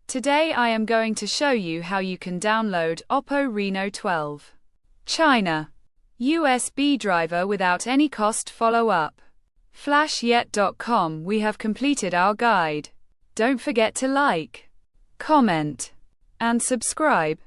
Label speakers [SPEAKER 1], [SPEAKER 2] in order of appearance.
[SPEAKER 1] Today I am going to show you how you can download Oppo Reno12 China USB driver without any cost. Follow up FlashYet.com. We have completed our guide. Don't forget to like, comment, and subscribe.